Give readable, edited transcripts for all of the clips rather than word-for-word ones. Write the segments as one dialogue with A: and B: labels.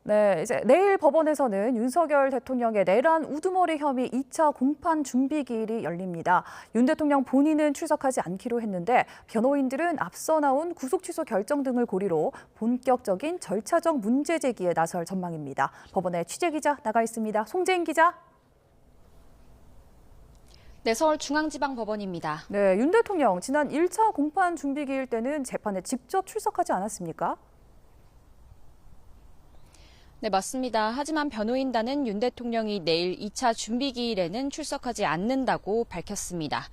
A: 네, 이제 내일 법원에서는 윤석열 대통령의 내란 우두머리 혐의 2차 공판 준비 기일이 열립니다. 윤 대통령 본인은 출석하지 않기로 했는데 변호인들은 앞서 나온 구속 취소 결정 등을 고리로 본격적인 절차적 문제 제기에 나설 전망입니다. 법원에 취재 기자 나가 있습니다. 송재인 기자.
B: 네, 서울중앙지방법원입니다.
A: 네, 윤 대통령 지난 1차 공판 준비 기일 때는 재판에 직접 출석하지 않았습니까?
B: 네, 맞습니다. 하지만 변호인단은 윤 대통령이 내일 2차 준비 기일에는 출석하지 않는다고 밝혔습니다.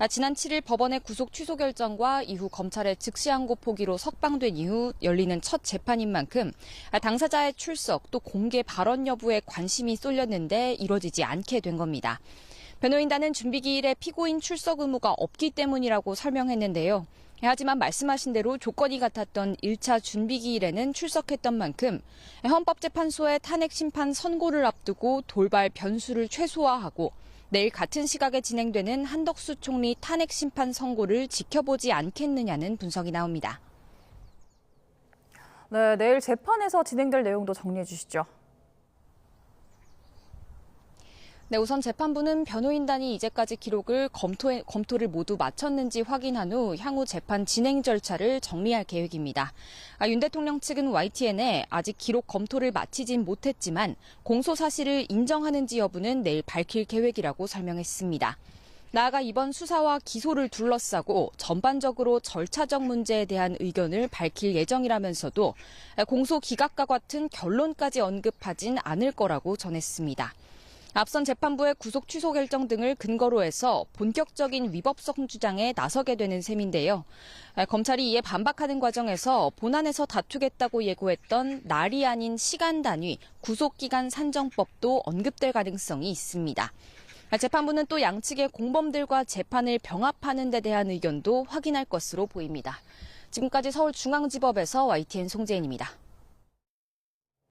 B: 지난 7일 법원의 구속 취소 결정과 이후 검찰의 즉시항고 포기로 석방된 이후 열리는 첫 재판인 만큼 당사자의 출석 또 공개 발언 여부에 관심이 쏠렸는데 이뤄지지 않게 된 겁니다. 변호인단은 준비 기일에 피고인 출석 의무가 없기 때문이라고 설명했는데요. 하지만 말씀하신 대로 조건이 같았던 1차 준비 기일에는 출석했던 만큼 헌법재판소의 탄핵 심판 선고를 앞두고 돌발 변수를 최소화하고 내일 같은 시각에 진행되는 한덕수 총리 탄핵 심판 선고를 지켜보지 않겠느냐는 분석이 나옵니다.
A: 네, 내일 재판에서 진행될 내용도 정리해 주시죠.
B: 네, 우선 재판부는 변호인단이 이제까지 기록을 검토를 모두 마쳤는지 확인한 후 향후 재판 진행 절차를 정리할 계획입니다. 윤 대통령 측은 YTN에 아직 기록 검토를 마치진 못했지만 공소 사실을 인정하는지 여부는 내일 밝힐 계획이라고 설명했습니다. 나아가 이번 수사와 기소를 둘러싸고 전반적으로 절차적 문제에 대한 의견을 밝힐 예정이라면서도 공소 기각과 같은 결론까지 언급하진 않을 거라고 전했습니다. 앞선 재판부의 구속 취소 결정 등을 근거로 해서 본격적인 위법성 주장에 나서게 되는 셈인데요. 검찰이 이에 반박하는 과정에서 본안에서 다투겠다고 예고했던 날이 아닌 시간 단위 구속기간 산정법도 언급될 가능성이 있습니다. 재판부는 또 양측의 공범들과 재판을 병합하는 데 대한 의견도 확인할 것으로 보입니다. 지금까지 서울중앙지법에서 YTN 송재인입니다.